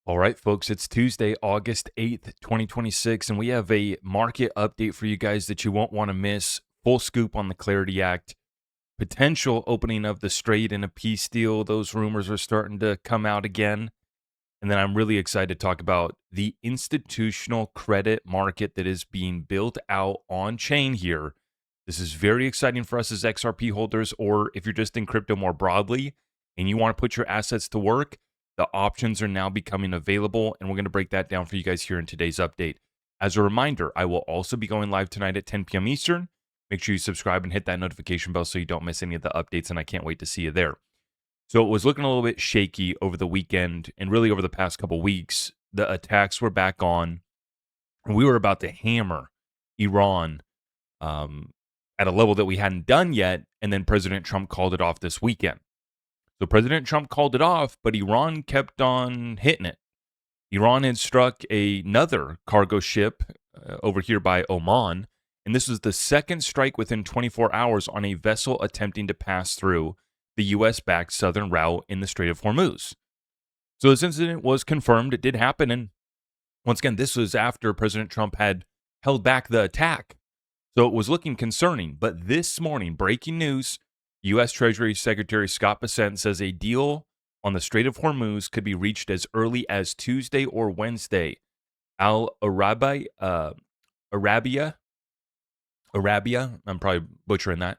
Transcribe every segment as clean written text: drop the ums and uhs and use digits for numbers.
All right, folks, it's Tuesday, August 8th, 2026, and we have a market update for you guys that you won't want to miss. Full scoop on the Clarity Act, potential opening of the Strait in a peace deal. Those rumors are starting to come out again. And then I'm really excited to talk about the institutional credit market that is being built out on chain here. This is very exciting for us as XRP holders, or if you're just in crypto more broadly and you want to put your assets to work. The options are now becoming available, and we're going to break that down for you guys here in today's update. As a reminder, I will also be going live tonight at 10 p.m. Eastern. Make sure you subscribe and hit that notification bell so you don't miss any of the updates, and I can't wait to see you there. So it was looking a little bit shaky over the weekend and really over the past couple weeks. The attacks were back on, and we were about to hammer Iran at a level that we hadn't done yet, and then President Trump called it off this weekend. So President Trump called it off, but Iran kept on hitting it. Iran had struck another cargo ship over here by Oman, and this was the second strike within 24 hours on a vessel attempting to pass through the U.S.-backed southern route in the Strait of Hormuz. So this incident was confirmed. It did happen, and once again, this was after President Trump had held back the attack. So it was looking concerning. But this morning, breaking news, U.S. Treasury Secretary Scott Bessent says a deal on the Strait of Hormuz could be reached as early as Tuesday or Wednesday. Arabia, I'm probably butchering that.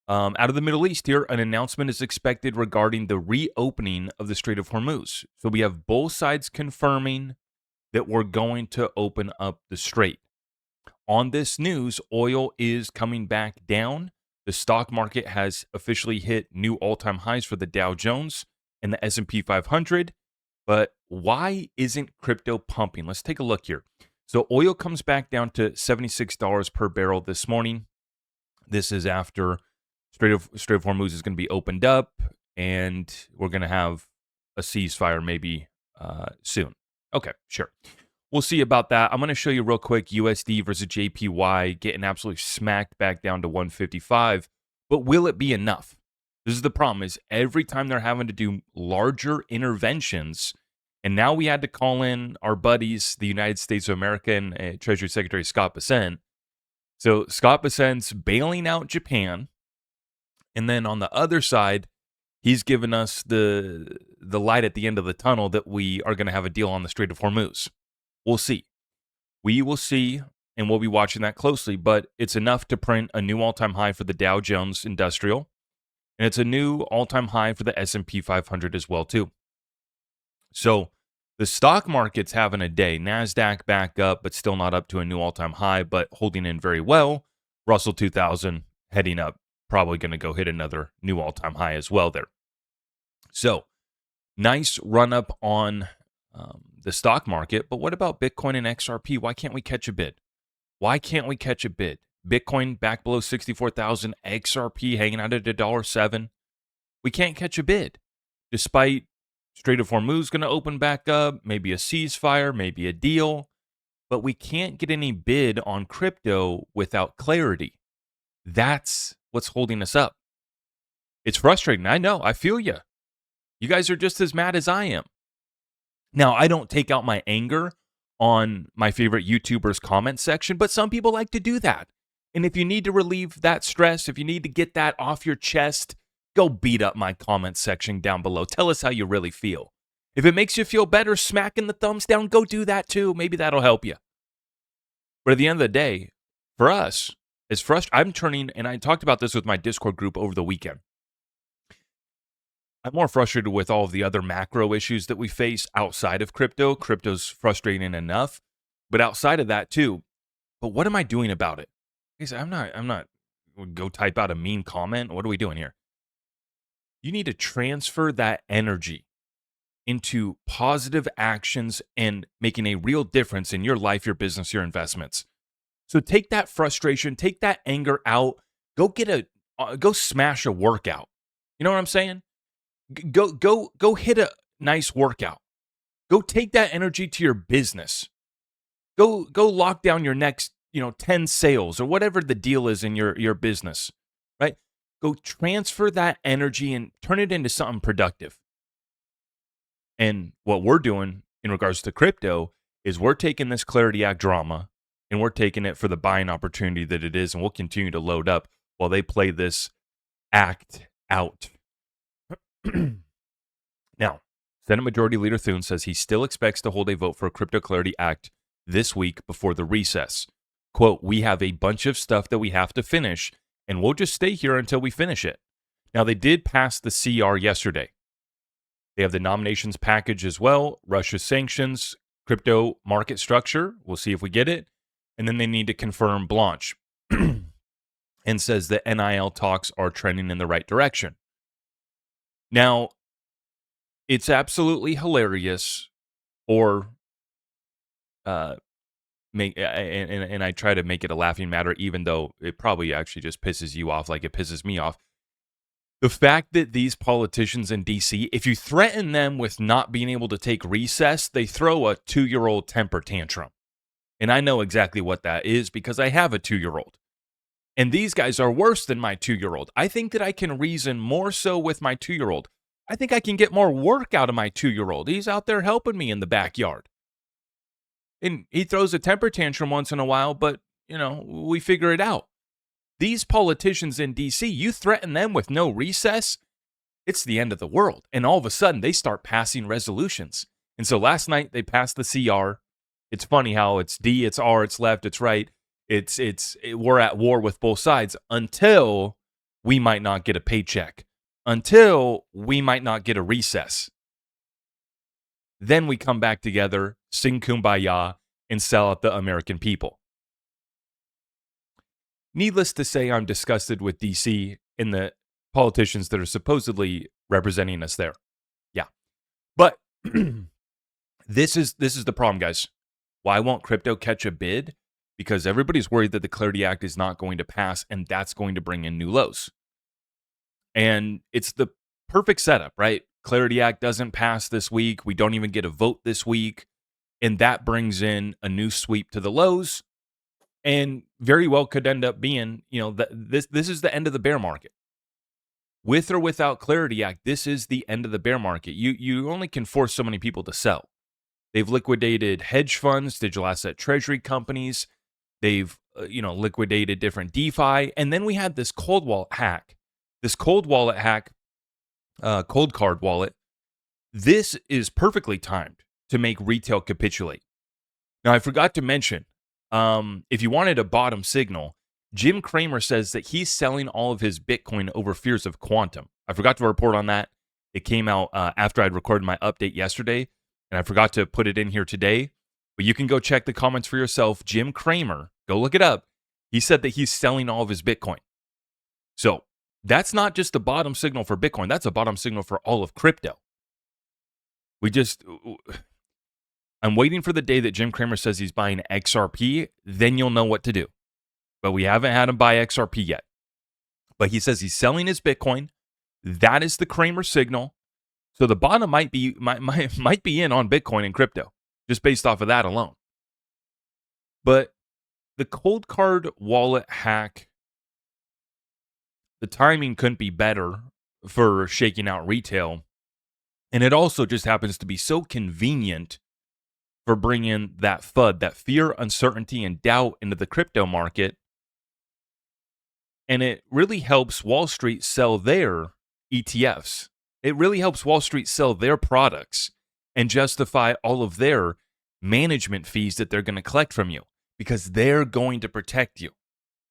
Out of the Middle East here, an announcement is expected regarding the reopening of the Strait of Hormuz. So we have both sides confirming that we're going to open up the strait. On this news, oil is coming back down. The stock market has officially hit new all-time highs for the Dow Jones and the S&P 500. But why isn't crypto pumping? Let's take a look here. So oil comes back down to $76 per barrel this morning. This is after Strait of Hormuz is going to be opened up, and we're going to have a ceasefire maybe soon. Okay, sure. We'll see about that. I'm going to show you real quick USD versus JPY getting absolutely smacked back down to 155. But will it be enough? This is the problem, is every time they're having to do larger interventions, and now we had to call in our buddies, the United States of America and Treasury Secretary Scott Bessent. So Scott Bessent's bailing out Japan, and then on the other side, he's given us the light at the end of the tunnel that we are going to have a deal on the Strait of Hormuz. We'll see. We will see, and we'll be watching that closely, but it's enough to print a new all-time high for the Dow Jones Industrial, and it's a new all-time high for the S&P 500 as well, too. So the stock market's having a day. NASDAQ back up, but still not up to a new all-time high, but holding in very well. Russell 2000 heading up, probably going to go hit another new all-time high as well there. So nice run-up on the stock market, but what about Bitcoin and XRP? Why can't we catch a bid? Why can't we catch a bid? Bitcoin back below 64,000, XRP hanging out at $1.07. We can't catch a bid, despite Strait of Hormuz going to open back up, maybe a ceasefire, maybe a deal, but we can't get any bid on crypto without clarity. That's what's holding us up. It's frustrating. I know. I feel you. You guys are just as mad as I am. Now, I don't take out my anger on my favorite YouTubers' comment section, but some people like to do that. And if you need to relieve that stress, if you need to get that off your chest, go beat up my comment section down below. Tell us how you really feel. If it makes you feel better smacking the thumbs down, go do that too. Maybe that'll help you. But at the end of the day, for us, it's frustrating. I'm turning, and I talked about this with my Discord group over the weekend. I'm more frustrated with all of the other macro issues that we face outside of crypto. Crypto's frustrating enough, but outside of that too. But what am I doing about it? I'm not go type out a mean comment. What are we doing here? You need to transfer that energy into positive actions and making a real difference in your life, your business, your investments. So take that frustration, take that anger out, go smash a workout. You know what I'm saying? Go hit a nice workout. Go take that energy to your business. Go lock down your next, 10 sales or whatever the deal is in your business, right? Go transfer that energy and turn it into something productive. And what we're doing in regards to crypto is we're taking this Clarity Act drama and we're taking it for the buying opportunity that it is, and we'll continue to load up while they play this act out. Now, Senate Majority Leader Thune says he still expects to hold a vote for a Crypto Clarity Act this week before the recess. Quote, we have a bunch of stuff that we have to finish, and we'll just stay here until we finish it. Now, they did pass the CR yesterday. They have the nominations package as well, Russia sanctions, crypto market structure. We'll see if we get it. And then they need to confirm Blanche and says that NIL talks are trending in the right direction. Now, it's absolutely hilarious, or and I try to make it a laughing matter, even though it probably actually just pisses you off like it pisses me off. The fact that these politicians in D.C., if you threaten them with not being able to take recess, they throw a 2-year-old temper tantrum. And I know exactly what that is because I have a 2-year-old. And these guys are worse than my 2-year-old. I think that I can reason more so with my 2-year-old. I think I can get more work out of my 2-year-old. He's out there helping me in the backyard. And he throws a temper tantrum once in a while, but, we figure it out. These politicians in D.C., you threaten them with no recess, it's the end of the world. And all of a sudden, they start passing resolutions. And so last night, they passed the CR. It's funny how it's D, it's R, it's left, it's right. We're at war with both sides until we might not get a paycheck, until we might not get a recess. Then we come back together, sing Kumbaya, and sell out the American people. Needless to say, I'm disgusted with DC and the politicians that are supposedly representing us there. Yeah. But this is the problem, guys. Why won't crypto catch a bid? Because everybody's worried that the Clarity Act is not going to pass, and that's going to bring in new lows. And it's the perfect setup, right? Clarity Act doesn't pass this week. We don't even get a vote this week. And that brings in a new sweep to the lows. And very well could end up being, this is the end of the bear market. With or without Clarity Act, this is the end of the bear market. You only can force so many people to sell. They've liquidated hedge funds, digital asset treasury companies. They've, liquidated different DeFi. And then we had this cold wallet hack. This cold card wallet. This is perfectly timed to make retail capitulate. Now, I forgot to mention, if you wanted a bottom signal, Jim Cramer says that he's selling all of his Bitcoin over fears of quantum. I forgot to report on that. It came out after I'd recorded my update yesterday, and I forgot to put it in here today. But you can go check the comments for yourself. Jim Cramer, go look it up. He said that he's selling all of his Bitcoin. So that's not just a bottom signal for Bitcoin. That's a bottom signal for all of crypto. I'm waiting for the day that Jim Cramer says he's buying XRP. Then you'll know what to do. But we haven't had him buy XRP yet. But he says he's selling his Bitcoin. That is the Cramer signal. So the bottom might be in on Bitcoin and crypto, just based off of that alone. But the cold card wallet hack, the timing couldn't be better for shaking out retail. And it also just happens to be so convenient for bringing that FUD, that fear, uncertainty, and doubt into the crypto market. And it really helps Wall Street sell their ETFs. It really helps Wall Street sell their products and justify all of their management fees that they're going to collect from you because they're going to protect you.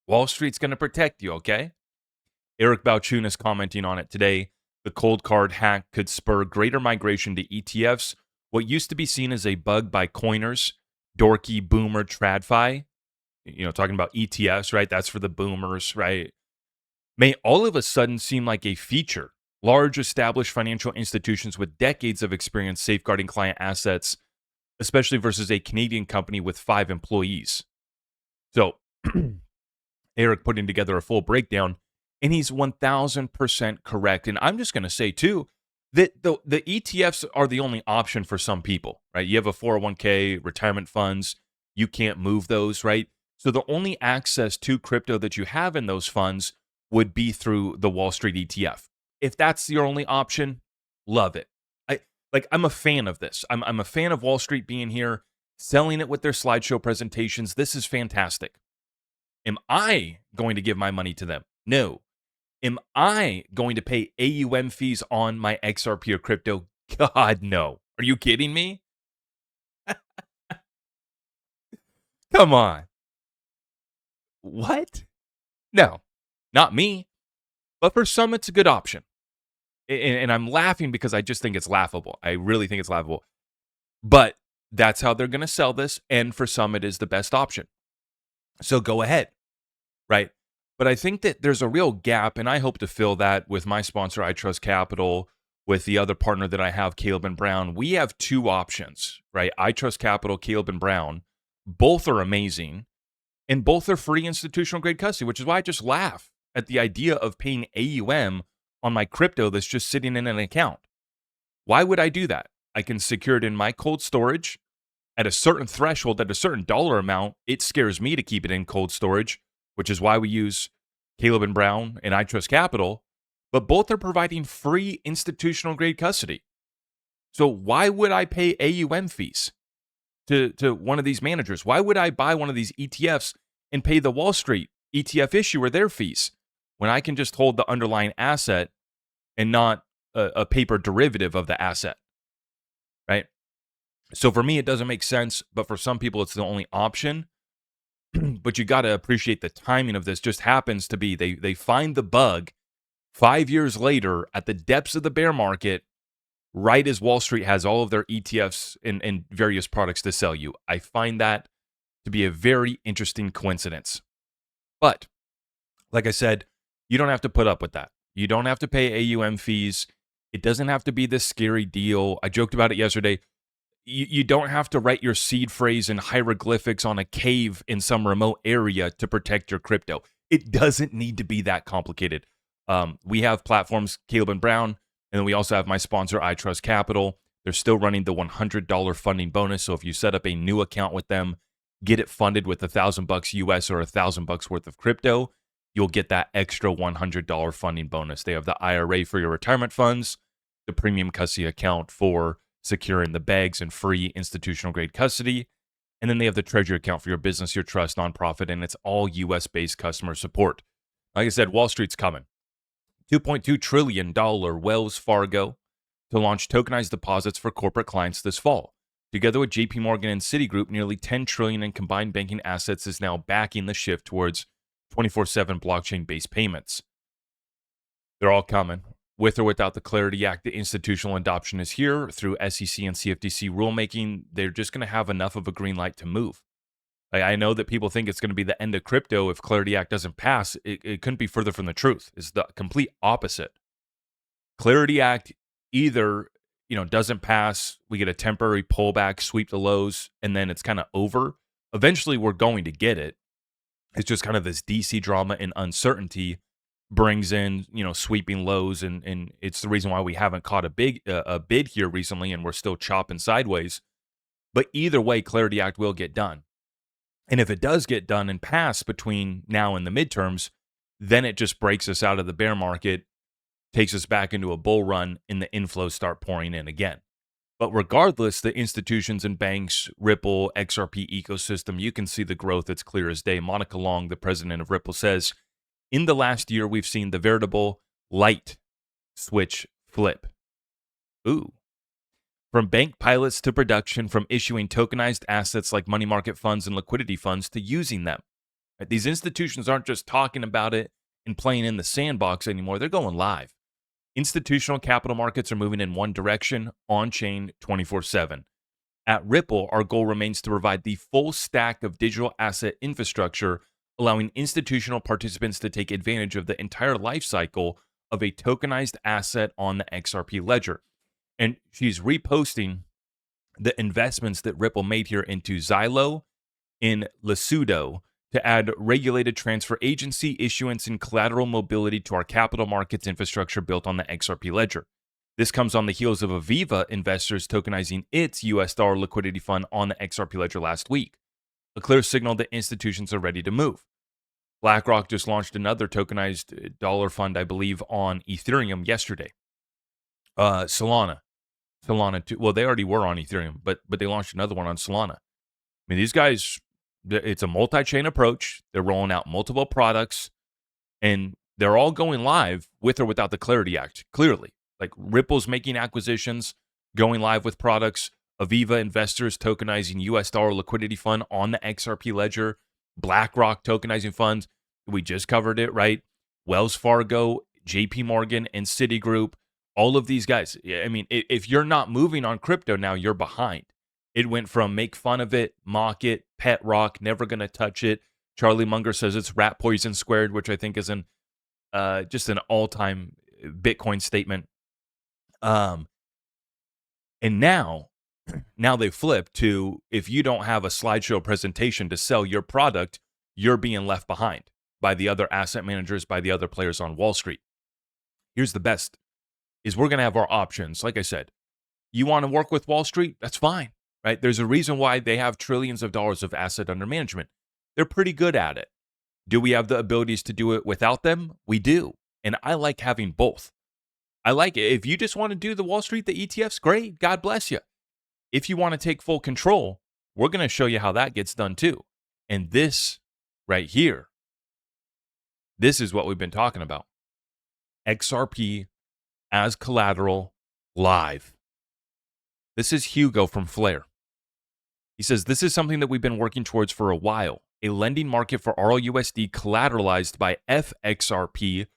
Wall Street's going to protect you, okay? Eric Balchunas commenting on it today. The cold card hack could spur greater migration to ETFs. What used to be seen as a bug by coiners, dorky, boomer, tradfi, talking about ETFs, right? That's for the boomers, right? May all of a sudden seem like a feature. Large established financial institutions with decades of experience safeguarding client assets, especially versus a Canadian company with 5 employees. So Eric putting together a full breakdown, and he's 1,000% correct. And I'm just going to say, too, that the ETFs are the only option for some people, right? You have a 401k, retirement funds. You can't move those, right? So the only access to crypto that you have in those funds would be through the Wall Street ETF. If that's your only option, love it. Like, I'm a fan of this. I'm a fan of Wall Street being here, selling it with their slideshow presentations. This is fantastic. Am I going to give my money to them? No. Am I going to pay AUM fees on my XRP or crypto? God, no. Are you kidding me? Come on. What? No, not me. But for some, it's a good option. And I'm laughing because I just think it's laughable. I really think it's laughable. But that's how they're going to sell this. And for some, it is the best option. So go ahead, right? But I think that there's a real gap, and I hope to fill that with my sponsor, iTrust Capital, with the other partner that I have, Caleb and Brown. We have two options, right? iTrust Capital, Caleb and Brown. Both are amazing, and both are free institutional grade custody, which is why I just laugh at the idea of paying AUM on my crypto that's just sitting in an account. Why would I do that? I can secure it in my cold storage at a certain threshold, at a certain dollar amount. It scares me to keep it in cold storage, which is why we use Caleb and Brown and iTrust Capital, but both are providing free institutional grade custody. So why would I pay AUM fees to one of these managers? Why would I buy one of these ETFs and pay the Wall Street ETF issuer their fees when I can just hold the underlying asset and not a paper derivative of the asset, right? So for me, it doesn't make sense, but for some people, it's the only option. But you got to appreciate the timing of this. Just happens to be they find the bug 5 years later at the depths of the bear market, right as Wall Street has all of their ETFs and various products to sell you. I find that to be a very interesting coincidence. But like I said, you don't have to put up with that. You don't have to pay AUM fees. It doesn't have to be this scary deal. I joked about it yesterday. You don't have to write your seed phrase in hieroglyphics on a cave in some remote area to protect your crypto. It doesn't need to be that complicated. We have platforms, Caleb and Brown, and then we also have my sponsor, iTrust Capital. They're still running the $100 funding bonus. So if you set up a new account with them, get it funded with $1,000 US or $1,000 worth of crypto, you'll get that extra $100 funding bonus. They have the IRA for your retirement funds, the premium custody account for securing the bags and free institutional grade custody. And then they have the Treasury account for your business, your trust, nonprofit, and it's all US-based customer support. Like I said, Wall Street's coming. $2.2 trillion Wells Fargo to launch tokenized deposits for corporate clients this fall. Together with JPMorgan and Citigroup, nearly $10 trillion in combined banking assets is now backing the shift towards 24/7 blockchain-based payments. They're all coming. With or without the Clarity Act, the institutional adoption is here through SEC and CFTC rulemaking. They're just going to have enough of a green light to move. I know that people think it's going to be the end of crypto if Clarity Act doesn't pass. It couldn't be further from the truth. It's the complete opposite. Clarity Act either doesn't pass, we get a temporary pullback, sweep the lows, and then it's kind of over. Eventually, we're going to get it. It's just kind of this DC drama and uncertainty brings in, sweeping lows, and it's the reason why we haven't caught a bid here recently, and we're still chopping sideways. But either way, Clarity Act will get done. And if it does get done and pass between now and the midterms, then it just breaks us out of the bear market, takes us back into a bull run, and the inflows start pouring in again. But regardless, the institutions and banks, Ripple, XRP ecosystem, you can see the growth. It's clear as day. Monica Long, the president of Ripple, says, in the last year, we've seen the veritable light switch flip. Ooh. From bank pilots to production, from issuing tokenized assets like money market funds and liquidity funds to using them. Right? These institutions aren't just talking about it and playing in the sandbox anymore. They're going live. Institutional capital markets are moving in one direction, on-chain 24/7. At Ripple, our goal remains to provide the full stack of digital asset infrastructure, allowing institutional participants to take advantage of the entire life cycle of a tokenized asset on the XRP ledger. And she's reposting the investments that Ripple made here into Xylo, in Lesotho, to add regulated transfer agency issuance and collateral mobility to our capital markets infrastructure built on the XRP ledger. This comes on the heels of Aviva investors tokenizing its US dollar liquidity fund on the XRP ledger last week, a clear signal that institutions are ready to move. BlackRock just launched another tokenized dollar fund, I believe, on Ethereum yesterday. Solana, Solana too. Well, they already were on Ethereum, but they launched another one on Solana. I mean, these guys, it's a multi-chain approach. They're rolling out multiple products, and they're all going live with or without the Clarity Act, clearly. Like Ripple's making acquisitions, going live with products. Aviva investors tokenizing US dollar liquidity fund on the XRP ledger. BlackRock tokenizing funds. We just covered it, right? Wells Fargo, JPMorgan, and Citigroup. All of these guys. I mean, if you're not moving on crypto now, you're behind. It went from make fun of it, mock it, pet rock, never going to touch it. Charlie Munger says it's rat poison squared, which I think is just an all-time Bitcoin statement. And now they flip to, if you don't have a slideshow presentation to sell your product, you're being left behind by the other asset managers, by the other players on Wall Street. Here's the best, is we're going to have our options. Like I said, you want to work with Wall Street? That's fine, right? There's a reason why they have trillions of dollars of asset under management. They're pretty good at it. Do we have the abilities to do it without them? We do. And I like having both. I like it. If you just want to do the Wall Street, the ETFs, great. God bless you. If you want to take full control, we're going to show you how that gets done too. And this right here, this is what we've been talking about. XRP as collateral live. This is Hugo from Flare. He says, this is something that we've been working towards for a while. A lending market for roUSD collateralized by FXRP,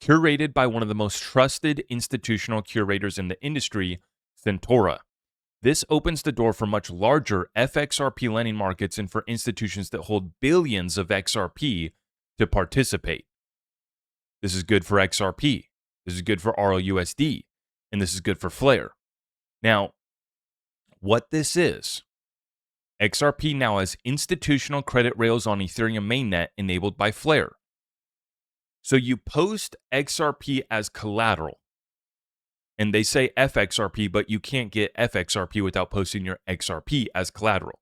curated by one of the most trusted institutional curators in the industry, Centaura. This opens the door for much larger FXRP lending markets and for institutions that hold billions of XRP to participate. This is good for XRP. This is good for roUSD. And this is good for Flare. Now, what this is, XRP now has institutional credit rails on Ethereum mainnet enabled by Flare. So you post XRP as collateral. And they say FXRP, but you can't get FXRP without posting your XRP as collateral.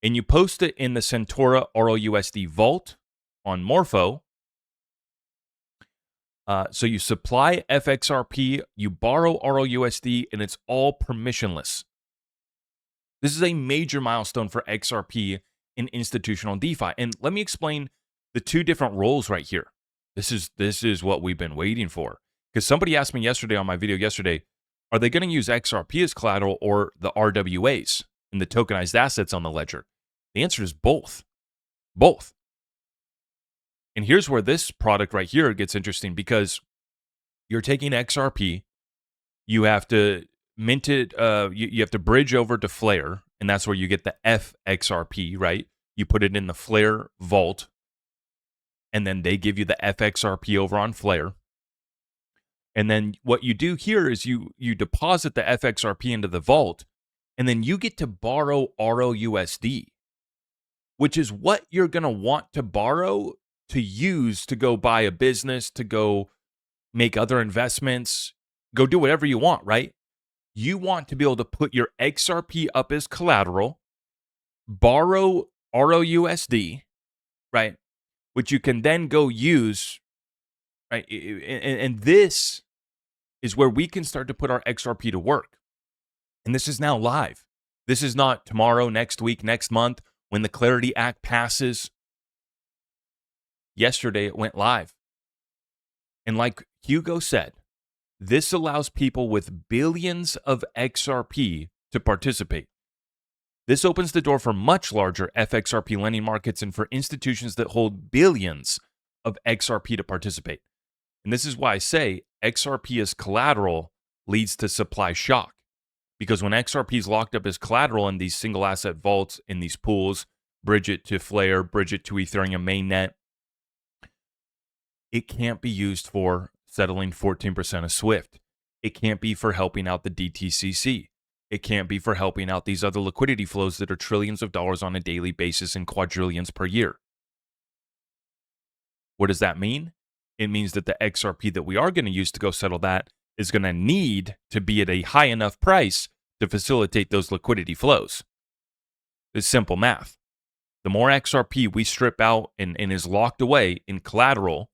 And you post it in the Centaura roUSD vault on Morpho. So you supply FXRP, you borrow roUSD, and it's all permissionless. This is a major milestone for XRP in institutional DeFi. And let me explain the two different roles right here. This is what we've been waiting for. Because somebody asked me yesterday on my video yesterday, are they going to use XRP as collateral or the RWAs and the tokenized assets on the ledger? The answer is both. Both. And here's where this product right here gets interesting, because you're taking XRP, you have to mint it, you have to bridge over to Flare, and that's where you get the FXRP, right? You put it in the Flare vault, and then they give you the FXRP over on Flare. And then what you do here is you deposit the FXRP into the vault, and then you get to borrow roUSD, which is what you're going to want to borrow to use to go buy a business, to go make other investments, go do whatever you want, right? You want to be able to put your XRP up as collateral, borrow roUSD, right? Which you can then go use, right? And this is where we can start to put our XRP to work. And this is now live. This is not tomorrow, next week, next month, when the Clarity Act passes. Yesterday, it went live. And like Hugo said, this allows people with billions of XRP to participate. This opens the door for much larger FXRP lending markets and for institutions that hold billions of XRP to participate. And this is why I say XRP as collateral leads to supply shock. Because when XRP is locked up as collateral in these single asset vaults, in these pools, bridge it to Flare, bridge it to Ethereum mainnet, it can't be used for settling 14% of SWIFT. It can't be for helping out the DTCC. It can't be for helping out these other liquidity flows that are trillions of dollars on a daily basis and quadrillions per year. What does that mean? It means that the XRP that we are going to use to go settle that is going to need to be at a high enough price to facilitate those liquidity flows. It's simple math. The more XRP we strip out and is locked away in collateral,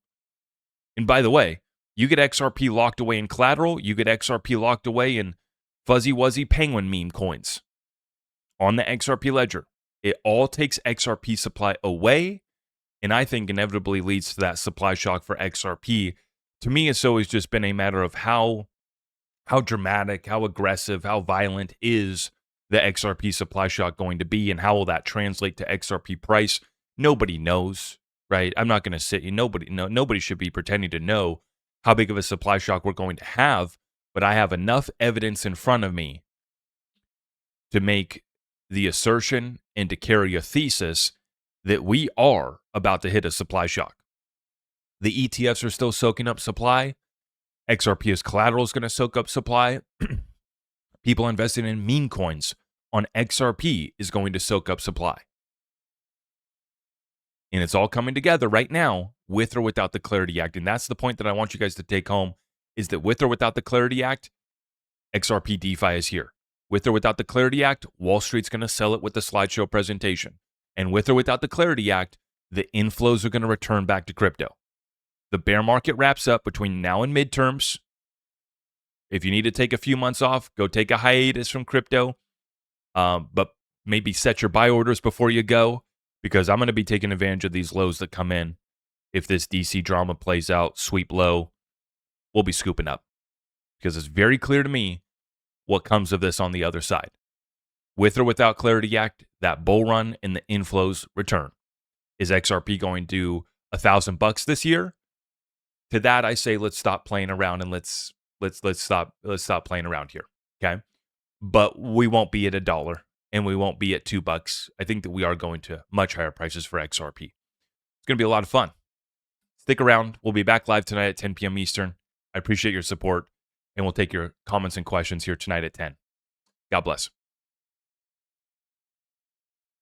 and by the way, you get XRP locked away in collateral, you get XRP locked away in fuzzy wuzzy penguin meme coins on the XRP ledger. It all takes XRP supply away, and I think inevitably leads to that supply shock for XRP. To me, it's always just been a matter of how dramatic, how aggressive, how violent is the XRP supply shock going to be, and how will that translate to XRP price? Nobody knows, right? I'm not going to sit. Nobody should be pretending to know how big of a supply shock we're going to have, but I have enough evidence in front of me to make the assertion and to carry a thesis that we are about to hit a supply shock. The ETFs are still soaking up supply. XRP as collateral is going to soak up supply. People investing in meme coins on XRP is going to soak up supply. And it's all coming together right now with or without the Clarity Act. And that's the point that I want you guys to take home, is that with or without the Clarity Act, XRP DeFi is here. With or without the Clarity Act, Wall Street's going to sell it with the slideshow presentation. And with or without the Clarity Act, the inflows are going to return back to crypto. The bear market wraps up between now and midterms. If you need to take a few months off, go take a hiatus from crypto. But maybe set your buy orders before you go, because I'm going to be taking advantage of these lows that come in. If this DC drama plays out, sweep low, we'll be scooping up. Because it's very clear to me what comes of this on the other side. With or without Clarity Act, that bull run and the inflows return. Is XRP going to do $1,000 this year? To that, I say let's stop playing around and let's stop playing around here. Okay, but we won't be at $1 and we won't be at $2. I think that we are going to much higher prices for XRP. It's going to be a lot of fun. Stick around. We'll be back live tonight at 10 p.m. Eastern. I appreciate your support, and we'll take your comments and questions here tonight at 10. God bless.